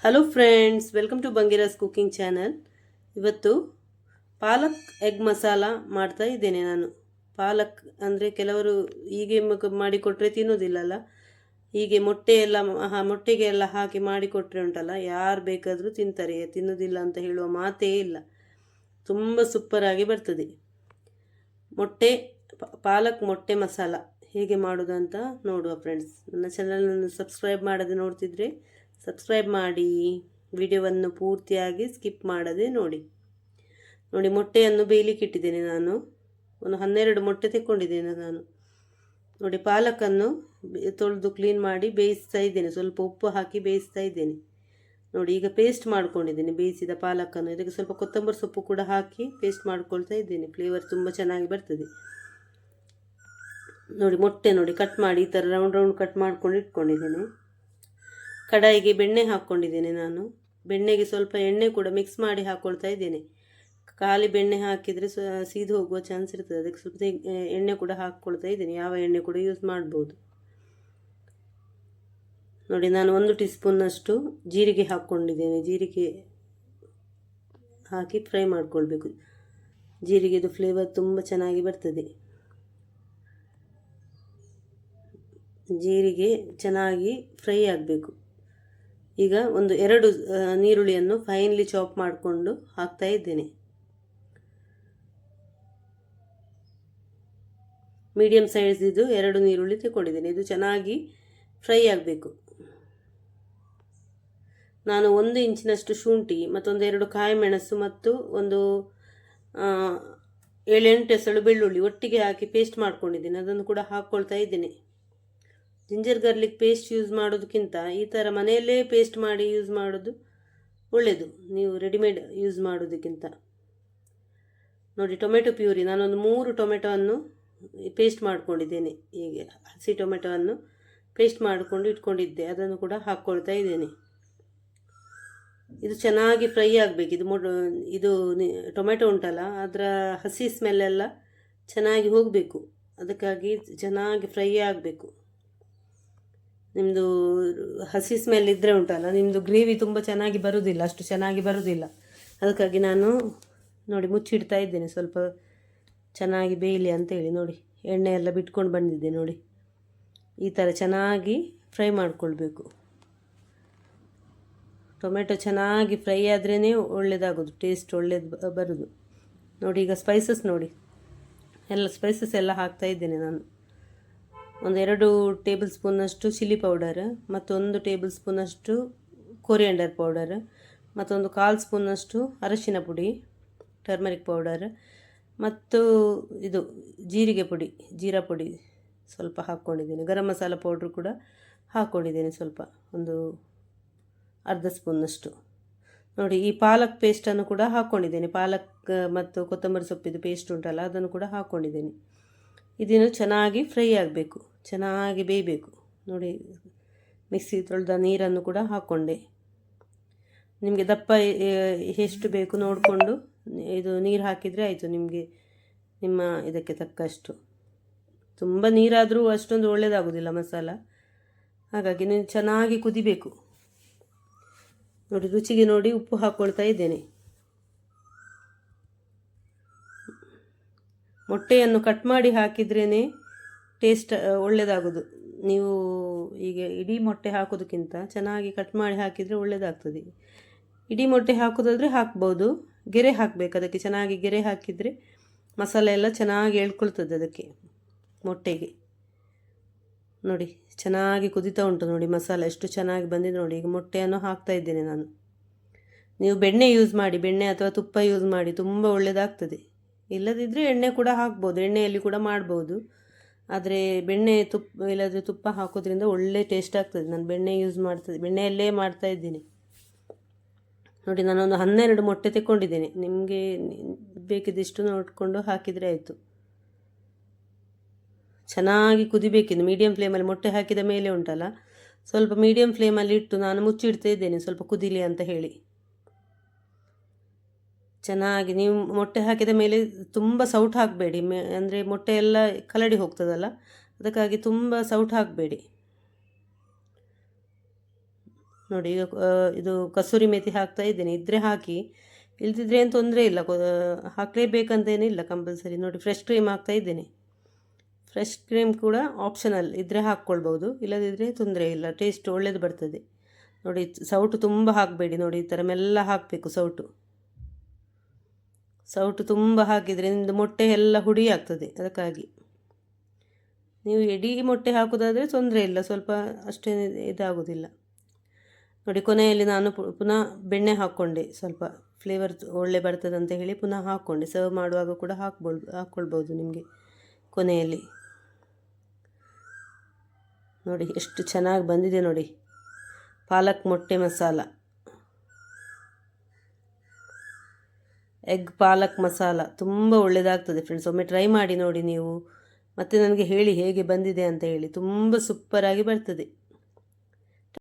Hello friends, welcome to Bangiras cooking channel. ಇವತ್ತು palak egg masala ಮಾಡ್ತಾ ಇದ್ದೇನೆ ನಾನು. ಪಾಲಕ್ ಅಂದರೆ ಕೆಲವರು ಹೀಗೆ ಮಾಡಿಕೊಟ್ರೆ ತಿನ್ನೋದಿಲ್ಲಲ್ಲ. ಹೀಗೆ ಮೊಟ್ಟೆಗೆ ಎಲ್ಲ ಹಾಕಿ ಮಾಡಿಕೊಟ್ರೆ ಉಂಟಲ್ಲ, ಯಾರು ಬೇಕಾದರೂ ತಿಂತಾರೆ, ತಿನ್ನೋದಿಲ್ಲ ಅಂತ ಹೇಳುವ ಮಾತೇ ಇಲ್ಲ. ತುಂಬ ಸೂಪರಾಗಿ ಬರ್ತದೆ. ಪಾಲಕ್ ಮೊಟ್ಟೆ ಮಸಾಲ ಹೇಗೆ ಮಾಡೋದಂತ ನೋಡುವ ಫ್ರೆಂಡ್ಸ್. ನನ್ನ ಚಾನಲನ್ನು ಸಬ್ಸ್ಕ್ರೈಬ್ ಮಾಡದೆ ನೋಡ್ತಿದ್ರೆ ಸಬ್ಸ್ಕ್ರೈಬ್ ಮಾಡಿ, ವಿಡಿಯೋವನ್ನು ಪೂರ್ತಿಯಾಗಿ ಸ್ಕಿಪ್ ಮಾಡದೆ ನೋಡಿ. ಮೊಟ್ಟೆಯನ್ನು ಬೇಯಲಿಕ್ಕೆ ಇಟ್ಟಿದ್ದೇನೆ ನಾನು. ಒಂದು 12 ಮೊಟ್ಟೆ ತೆಕ್ಕೊಂಡಿದ್ದೇನೆ ನಾನು. ನೋಡಿ, ಪಾಲಕನ್ನು ತೊಳೆದು ಕ್ಲೀನ್ ಮಾಡಿ ಬೇಯಿಸ್ತಾ ಇದ್ದೇನೆ. ಸ್ವಲ್ಪ ಉಪ್ಪು ಹಾಕಿ ಬೇಯಿಸ್ತಾ ಇದ್ದೇನೆ. ನೋಡಿ, ಈಗ ಪೇಸ್ಟ್ ಮಾಡ್ಕೊಂಡಿದ್ದೇನೆ ಬೇಯಿಸಿದ ಪಾಲಕನ್ನು. ಇದಕ್ಕೆ ಸ್ವಲ್ಪ ಕೊತ್ತಂಬರಿ ಸೊಪ್ಪು ಕೂಡ ಹಾಕಿ ಪೇಸ್ಟ್ ಮಾಡ್ಕೊಳ್ತಾ ಇದ್ದೇನೆ. ಫ್ಲೇವರ್ ತುಂಬ ಚೆನ್ನಾಗಿ ಬರ್ತದೆ. ನೋಡಿ, ಮೊಟ್ಟೆ ನೋಡಿ ಕಟ್ ಮಾಡಿ ಈ ಥರ ರೌಂಡ್ ಕಟ್ ಮಾಡ್ಕೊಂಡು ಇಟ್ಕೊಂಡಿದ್ದೇನೆ. ಕಡಾಯಿಗೆ ಬೆಣ್ಣೆ ಹಾಕ್ಕೊಂಡಿದ್ದೇನೆ ನಾನು. ಬೆಣ್ಣೆಗೆ ಸ್ವಲ್ಪ ಎಣ್ಣೆ ಕೂಡ ಮಿಕ್ಸ್ ಮಾಡಿ ಹಾಕ್ಕೊಳ್ತಾ ಇದ್ದೇನೆ. ಖಾಲಿ ಬೆಣ್ಣೆ ಹಾಕಿದರೆ ಸೀದು ಹೋಗುವ ಚಾನ್ಸ್ ಇರ್ತದೆ. ಅದಕ್ಕೆ ಸ್ವಲ್ಪ ಎಣ್ಣೆ ಕೂಡ ಹಾಕ್ಕೊಳ್ತಾ ಇದ್ದೇನೆ. ಯಾವ ಎಣ್ಣೆ ಕೂಡ ಯೂಸ್ ಮಾಡ್ಬೋದು. ನೋಡಿ, ನಾನು 1 ಟೀ ಸ್ಪೂನ್ನಷ್ಟು ಜೀರಿಗೆ ಹಾಕ್ಕೊಂಡಿದ್ದೇನೆ. ಜೀರಿಗೆ ಹಾಕಿ ಫ್ರೈ ಮಾಡ್ಕೊಳ್ಬೇಕು. ಜೀರಿಗೆದು ಫ್ಲೇವರ್ ತುಂಬ ಚೆನ್ನಾಗಿ ಬರ್ತದೆ. ಜೀರಿಗೆ ಚೆನ್ನಾಗಿ ಫ್ರೈ ಆಗಬೇಕು. ಈಗ 2 ನೀರುಳ್ಳಿಯನ್ನು ಫೈನ್ಲಿ ಚಾಪ್ ಮಾಡಿಕೊಂಡು ಹಾಕ್ತಾ ಇದ್ದೇನೆ. ಮೀಡಿಯಂ ಸೈಜ್ದು 2 ನೀರುಳ್ಳಿ ತಗೊಂಡಿದ್ದೇನೆ. ಇದು ಚೆನ್ನಾಗಿ ಫ್ರೈ ಆಗಬೇಕು. ನಾನು 1 ಇಂಚಿನಷ್ಟು ಶುಂಠಿ ಮತ್ತೊಂದು 2 ಕಾಯಿ ಮೆಣಸು ಮತ್ತು ಒಂದು 7-8 ಎಸಳು ಬೆಳ್ಳುಳ್ಳಿ ಒಟ್ಟಿಗೆ ಹಾಕಿ ಪೇಸ್ಟ್ ಮಾಡ್ಕೊಂಡಿದ್ದೀನಿ. ಅದನ್ನು ಕೂಡ ಹಾಕ್ಕೊಳ್ತಾ ಇದ್ದೇನೆ. ಜಿಂಜರ್ ಗಾರ್ಲಿಕ್ ಪೇಸ್ಟ್ ಯೂಸ್ ಮಾಡೋದಕ್ಕಿಂತ ಈ ಥರ ಮನೆಯಲ್ಲೇ ಪೇಸ್ಟ್ ಮಾಡಿ ಯೂಸ್ ಮಾಡೋದು ಒಳ್ಳೆಯದು, ನೀವು ರೆಡಿಮೇಡ್ ಯೂಸ್ ಮಾಡೋದಕ್ಕಿಂತ. ನೋಡಿ, ಟೊಮೆಟೊ ಪ್ಯೂರಿ ನಾನೊಂದು 3 ಟೊಮೆಟೊವನ್ನು ಪೇಸ್ಟ್ ಮಾಡ್ಕೊಂಡಿದ್ದೇನೆ. ಹೀಗೆ ಹಸಿ ಟೊಮೆಟೊವನ್ನು ಪೇಸ್ಟ್ ಮಾಡಿಕೊಂಡು ಇಟ್ಕೊಂಡಿದ್ದೆ, ಅದನ್ನು ಕೂಡ ಹಾಕ್ಕೊಳ್ತಾ ಇದ್ದೇನೆ. ಇದು ಚೆನ್ನಾಗಿ ಫ್ರೈ ಆಗಬೇಕು. ಇದು ಟೊಮೆಟೊ ಉಂಟಲ್ಲ, ಅದರ ಹಸಿ ಸ್ಮೆಲ್ಲೆಲ್ಲ ಚೆನ್ನಾಗಿ ಹೋಗಬೇಕು. ಅದಕ್ಕಾಗಿ ಚೆನ್ನಾಗಿ ಫ್ರೈ ಆಗಬೇಕು. ನಿಮ್ಮದು ಹಸಿ ಸ್ಮೆಲ್ ಇದ್ದರೆ ಉಂಟಲ್ಲ, ನಿಮ್ಮದು ಗ್ರೇವಿ ತುಂಬ ಚೆನ್ನಾಗಿ ಬರೋದಿಲ್ಲ, ಅಷ್ಟು ಚೆನ್ನಾಗಿ ಬರೋದಿಲ್ಲ. ಅದಕ್ಕಾಗಿ ನಾನು ನೋಡಿ ಮುಚ್ಚಿಡ್ತಾ ಇದ್ದೇನೆ, ಸ್ವಲ್ಪ ಚೆನ್ನಾಗಿ ಬೇಯಲಿ ಅಂತೇಳಿ. ನೋಡಿ, ಎಣ್ಣೆ ಎಲ್ಲ ಬಿಟ್ಕೊಂಡು ಬಂದಿದ್ದೆ. ನೋಡಿ, ಈ ಥರ ಚೆನ್ನಾಗಿ ಫ್ರೈ ಮಾಡಿಕೊಳ್ಬೇಕು. ಟೊಮೆಟೊ ಚೆನ್ನಾಗಿ ಫ್ರೈ ಆದ್ರೇ ಒಳ್ಳೆಯದಾಗೋದು, ಟೇಸ್ಟ್ ಒಳ್ಳೇದು ಬರೋದು. ನೋಡಿ, ಈಗ ಸ್ಪೈಸಸ್ ನೋಡಿ, ಸ್ಪೈಸಸ್ ಎಲ್ಲ ಹಾಕ್ತಾ ಇದ್ದೇನೆ ನಾನು. 2 ಟೇಬಲ್ ಸ್ಪೂನಷ್ಟು ಚಿಲ್ಲಿ ಪೌಡರ್, ಮತ್ತೊಂದು ಟೇಬಲ್ ಸ್ಪೂನಷ್ಟು ಕೊರಿಯಂಡರ್ ಪೌಡರ್, ಮತ್ತೊಂದು 1/4 ಸ್ಪೂನಷ್ಟು ಅರಶಿನ ಪುಡಿ, ಟರ್ಮರಿಕ್ ಪೌಡರ್, ಮತ್ತು ಇದು ಜೀರಾ ಪುಡಿ ಸ್ವಲ್ಪ ಹಾಕ್ಕೊಂಡಿದ್ದೇನೆ. ಗರಂ ಮಸಾಲ ಪೌಡ್ರ್ ಕೂಡ ಹಾಕ್ಕೊಂಡಿದ್ದೇನೆ ಸ್ವಲ್ಪ, ಒಂದು 1/2 ಸ್ಪೂನಷ್ಟು. ನೋಡಿ, ಈ ಪಾಲಕ್ ಪೇಸ್ಟನ್ನು ಕೂಡ ಹಾಕ್ಕೊಂಡಿದ್ದೇನೆ. ಪಾಲಕ್ ಮತ್ತು ಕೊತ್ತಂಬರಿ ಸೊಪ್ಪಿದು ಪೇಸ್ಟ್ ಉಂಟಲ್ಲ, ಅದನ್ನು ಕೂಡ ಹಾಕ್ಕೊಂಡಿದ್ದೇನೆ. ಇದನ್ನು ಚೆನ್ನಾಗಿ ಫ್ರೈ ಆಗಬೇಕು, ಚೆನ್ನಾಗಿ ಬೇಯಬೇಕು. ನೋಡಿ, ಮಿಕ್ಸಿ ತೊಳೆದ ನೀರನ್ನು ಕೂಡ ಹಾಕ್ಕೊಂಡೆ. ನಿಮಗೆ ದಪ್ಪ ಎಷ್ಟು ಬೇಕು ನೋಡಿಕೊಂಡು ಇದು ನೀರು ಹಾಕಿದರೆ ಆಯಿತು, ನಿಮ್ಮ ಇದಕ್ಕೆ ತಕ್ಕಷ್ಟು. ತುಂಬ ನೀರಾದರೂ ಅಷ್ಟೊಂದು ಒಳ್ಳೆಯದಾಗೋದಿಲ್ಲ ಮಸಾಲ. ಹಾಗಾಗಿ ನೀವು ಚೆನ್ನಾಗಿ ಕುದಿಬೇಕು. ನೋಡಿ, ರುಚಿಗೆ ನೋಡಿ ಉಪ್ಪು ಹಾಕ್ಕೊಳ್ತಾ ಇದ್ದೇನೆ. ಮೊಟ್ಟೆಯನ್ನು ಕಟ್ ಮಾಡಿ ಹಾಕಿದ್ರೇ ಟೇಸ್ಟ್ ಒಳ್ಳೆಯದಾಗೋದು. ನೀವು ಈಗ ಇಡೀ ಮೊಟ್ಟೆ ಹಾಕೋದಕ್ಕಿಂತ ಚೆನ್ನಾಗಿ ಕಟ್ ಮಾಡಿ ಹಾಕಿದರೆ ಒಳ್ಳೆಯದಾಗ್ತದೆ. ಇಡೀ ಮೊಟ್ಟೆ ಹಾಕೋದಾದರೆ ಹಾಕ್ಬೋದು, ಗೆರೆ ಹಾಕಬೇಕು. ಅದಕ್ಕೆ ಚೆನ್ನಾಗಿ ಗೆರೆ ಹಾಕಿದರೆ ಮಸಾಲೆ ಎಲ್ಲ ಚೆನ್ನಾಗಿ ಎಳ್ಕೊಳ್ತದೆ ಅದಕ್ಕೆ, ಮೊಟ್ಟೆಗೆ. ನೋಡಿ, ಚೆನ್ನಾಗಿ ಕುದೀತಾ ಉಂಟು. ನೋಡಿ, ಮಸಾಲೆ ಎಷ್ಟು ಚೆನ್ನಾಗಿ ಬಂದಿದೆ ನೋಡಿ. ಈಗ ಮೊಟ್ಟೆಯನ್ನು ಹಾಕ್ತಾ ಇದ್ದೇನೆ ನಾನು. ನೀವು ಬೆಣ್ಣೆ ಯೂಸ್ ಮಾಡಿ, ಬೆಣ್ಣೆ ಅಥವಾ ತುಪ್ಪ ಯೂಸ್ ಮಾಡಿ, ತುಂಬ ಒಳ್ಳೆಯದಾಗ್ತದೆ. ಇಲ್ಲದಿದ್ದರೆ ಎಣ್ಣೆ ಕೂಡ ಹಾಕ್ಬೋದು, ಎಣ್ಣೆಯಲ್ಲಿ ಕೂಡ ಮಾಡ್ಬೋದು. ಆದರೆ ಇಲ್ಲದ್ರೆ ತುಪ್ಪ ಹಾಕೋದ್ರಿಂದ ಒಳ್ಳೆ ಟೇಸ್ಟ್ ಆಗ್ತದೆ. ನಾನು ಬೆಣ್ಣೆಯಲ್ಲೇ ಮಾಡ್ತಾ ಇದ್ದೀನಿ. ನೋಡಿ, ನಾನೊಂದು 12 ಮೊಟ್ಟೆ ತೆಕ್ಕೊಂಡಿದ್ದೇನೆ. ನಿಮಗೆ ಬೇಕಿದ್ದಷ್ಟು ನೋಡಿಕೊಂಡು ಹಾಕಿದರೆ ಆಯಿತು. ಚೆನ್ನಾಗಿ ಕುದಿಬೇಕಿದ್ದು ಮೀಡಿಯಂ ಫ್ಲೇಮಲ್ಲಿ. ಮೊಟ್ಟೆ ಹಾಕಿದ ಮೇಲೆ ಉಂಟಲ್ಲ, ಸ್ವಲ್ಪ ಮೀಡಿಯಂ ಫ್ಲೇಮಲ್ಲಿ ಇಟ್ಟು ನಾನು ಮುಚ್ಚಿಡ್ತಾ ಇದ್ದೇನೆ, ಸ್ವಲ್ಪ ಕುದೀಲಿ ಅಂತ ಹೇಳಿ. ಚೆನ್ನಾಗಿ ನೀವು ಮೊಟ್ಟೆ ಹಾಕಿದ ಮೇಲೆ ತುಂಬ ಸೌಟ್ ಹಾಕಬೇಡಿ, ಅಂದರೆ ಮೊಟ್ಟೆ ಎಲ್ಲ ಕಲಡಿ ಹೋಗ್ತದಲ್ಲ, ಅದಕ್ಕಾಗಿ ತುಂಬ ಸೌಟ್ ಹಾಕಬೇಡಿ. ನೋಡಿ ಈಗ ಇದು ಕಸೂರಿ ಮೇಥಿ ಹಾಕ್ತಾ ಇದ್ದೇನೆ, ಇದ್ದರೆ ಹಾಕಿ, ಇಲ್ದಿದ್ರೆ ಏನು ತೊಂದರೆ ಇಲ್ಲ, ಹಾಕಲೇಬೇಕಂತೇನಿಲ್ಲ ಕಂಪಲ್ಸರಿ. ನೋಡಿ ಫ್ರೆಶ್ ಕ್ರೀಮ್ ಹಾಕ್ತಾ ಇದ್ದೇನೆ. ಫ್ರೆಶ್ ಕ್ರೀಮ್ ಕೂಡ ಆಪ್ಷನಲ್, ಇದ್ದರೆ ಹಾಕ್ಕೊಳ್ಬೋದು, ಇಲ್ಲದಿದ್ದರೆ ತೊಂದರೆ ಇಲ್ಲ, ಟೇಸ್ಟ್ ಒಳ್ಳೇದು ಬರ್ತದೆ. ನೋಡಿ ಸೌಟು ತುಂಬ ಹಾಕಬೇಡಿ, ನೋಡಿ ಈ ಥರ ಮೆಲ್ಲ ಹಾಕಬೇಕು ಸೌಟು ತುಂಬ ಹಾಕಿದರೆ ನಿಮ್ಮದು ಮೊಟ್ಟೆ ಎಲ್ಲ ಹುಡಿ ಆಗ್ತದೆ. ಅದಕ್ಕಾಗಿ ನೀವು ಇಡೀ ಮೊಟ್ಟೆ ಹಾಕೋದಾದರೆ ತೊಂದರೆ ಇಲ್ಲ, ಸ್ವಲ್ಪ ಅಷ್ಟೇ ಇದಾಗೋದಿಲ್ಲ. ನೋಡಿ ಕೊನೆಯಲ್ಲಿ ನಾನು ಪುನಃ ಬೆಣ್ಣೆ ಹಾಕ್ಕೊಂಡೆ, ಸ್ವಲ್ಪ ಫ್ಲೇವರ್ ಒಳ್ಳೆ ಬರ್ತದೆ ಅಂತ ಹೇಳಿ ಪುನಃ ಹಾಕ್ಕೊಂಡೆ. ಸರ್ವ್ ಮಾಡುವಾಗ ಕೂಡ ಹಾಕ್ಕೊಳ್ಬೋದು ನಿಮಗೆ ಕೊನೆಯಲ್ಲಿ. ನೋಡಿ ಎಷ್ಟು ಚೆನ್ನಾಗಿ ಬಂದಿದೆ ನೋಡಿ ಪಾಲಕ್ ಮೊಟ್ಟೆ ಮಸಾಲ, ಎಗ್ ಪಾಲಕ್ ಮಸಾಲ ತುಂಬ ಒಳ್ಳೆಯದಾಗ್ತದೆ ಫ್ರೆಂಡ್ಸ್. ಒಮ್ಮೆ ಟ್ರೈ ಮಾಡಿ ನೋಡಿ ನೀವು, ಮತ್ತು ನನಗೆ ಹೇಳಿ ಹೇಗೆ ಬಂದಿದೆ ಅಂತ ಹೇಳಿ. ತುಂಬ ಸೂಪರಾಗಿ ಬರ್ತದೆ.